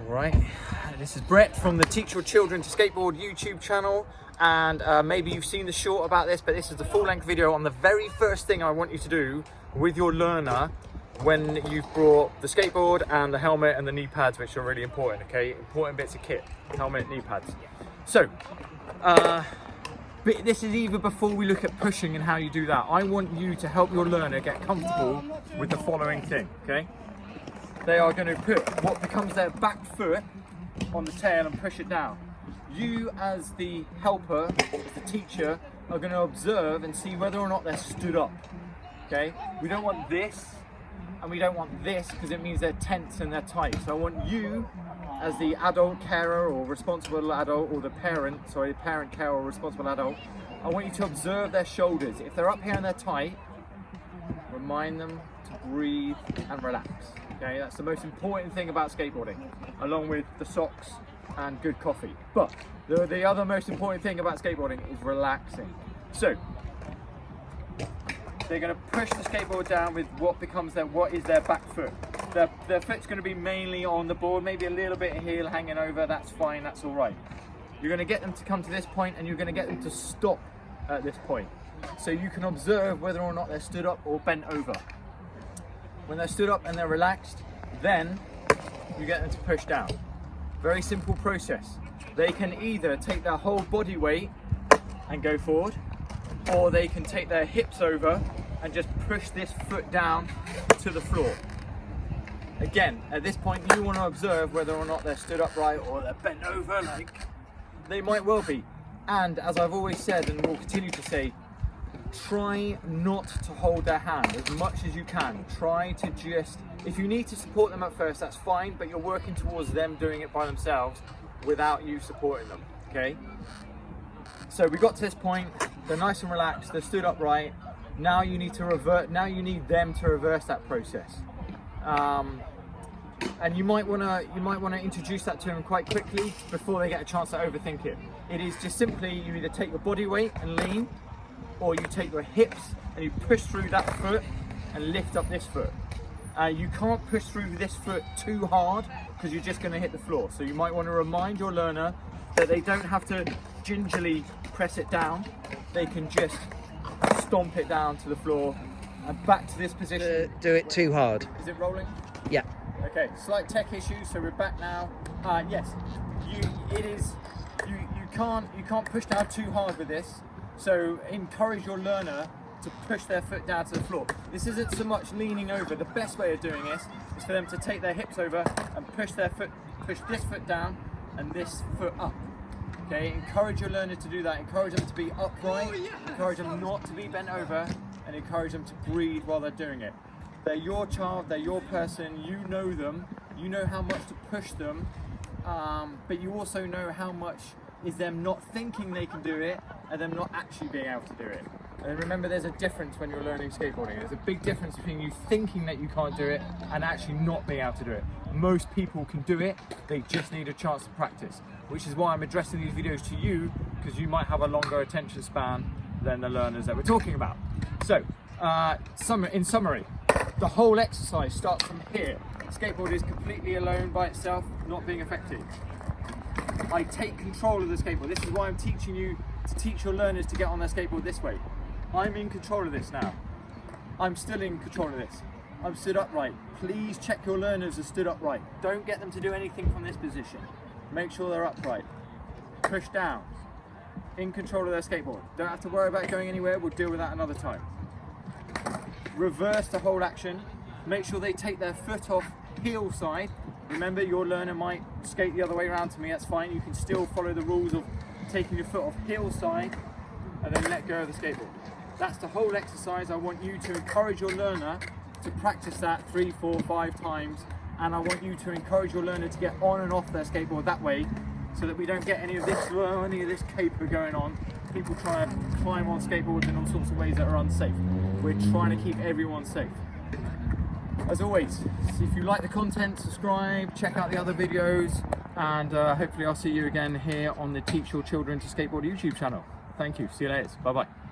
Alright, this is Brett from the Teach Your Children to Skateboard YouTube channel, and maybe you've seen the short about this, but this is the full-length video on the very first thing I want you to do with your learner when you've brought the skateboard and the helmet and the knee pads, which are really important, okay? Important bits of kit, helmet, knee pads. So, but this is even before we look at pushing and how you do that. I want you to help your learner get comfortable with the following thing, okay? They are going to put what becomes their back foot on the tail and push it down. You, as the helper, as the teacher, are going to observe and see whether or not they're stood up, okay? We don't want this and we don't want this because it means they're tense and they're tight. So I want you, as the adult carer or responsible adult, or the parent, sorry, parent carer or responsible adult, I want you to observe their shoulders. If they're up here and they're tight, remind them to breathe and relax. Okay, that's the most important thing about skateboarding, along with the socks and good coffee. But the other most important thing about skateboarding is relaxing. So they're going to push the skateboard down with what is their back foot. Their foot's going to be mainly on the board, maybe a little bit of heel hanging over. That's fine, that's all right. You're going to get them to come to this point, and you're going to get them to stop at this point, so you can observe whether or not they're stood up or bent over. When they're stood up and they're relaxed, then you get them to push down. Very simple process. They can either take their whole body weight and go forward, or they can take their hips over and just push this foot down to the floor. Again, at this point you want to observe whether or not they're stood upright or they're bent over, like they might well be. And as I've always said and will continue to say, try not to hold their hand as much as you can. Try to just, if you need to support them at first, that's fine, but you're working towards them doing it by themselves without you supporting them, okay? So we got to this point, they're nice and relaxed, they're stood upright. Now you need them to reverse that process. And you might want to introduce that to them quite quickly before they get a chance to overthink it. It is just simply, you either take your body weight and lean, or you take your hips and you push through that foot and lift up this foot. You can't push through this foot too hard because you're just going to hit the floor. So you might want to remind your learner that they don't have to gingerly press it down. They can just stomp it down to the floor and back to this position. Do it too hard. Is it rolling? Yeah. Okay, slight tech issue, so we're back now. Yes, you can't push down too hard with this. So encourage your learner to push their foot down to the floor. This isn't so much leaning over. The best way of doing this is for them to take their hips over and push this foot down and this foot up. Okay, encourage your learner to do that. Encourage them to be upright, encourage them not to be bent over, and encourage them to breathe while they're doing it. They're your child, they're your person, you know them, you know how much to push them, but you also know how much is them not thinking they can do it and them not actually being able to do it. And remember, there's a difference when you're learning skateboarding. There's a big difference between you thinking that you can't do it and actually not being able to do it. Most people can do it, they just need a chance to practice, which is why I'm addressing these videos to you, because you might have a longer attention span than the learners that we're talking about. So, in summary, the whole exercise starts from here. Skateboard is completely alone by itself, not being effective. I take control of the skateboard. This is why I'm teaching you to teach your learners to get on their skateboard this way. I'm in control of this now. I'm still in control of this. I'm stood upright. Please check your learners are stood upright. Don't get them to do anything from this position. Make sure they're upright. Push down. In control of their skateboard. Don't have to worry about going anywhere. We'll deal with that another time. Reverse the whole action. Make sure they take their foot off heel side. Remember, your learner might skate the other way around to me, that's fine. You can still follow the rules of taking your foot off heel side and then let go of the skateboard. That's the whole exercise. I want you to encourage your learner to practice that 3, 4, 5 times, and I want you to encourage your learner to get on and off their skateboard that way, so that we don't get any of this caper going on. People try to climb on skateboards in all sorts of ways that are unsafe. We're trying to keep everyone safe. As always, if you like the content, subscribe, check out the other videos, and hopefully I'll see you again here on the Teach Your Children to Skateboard YouTube channel. Thank you. See you later. Bye bye.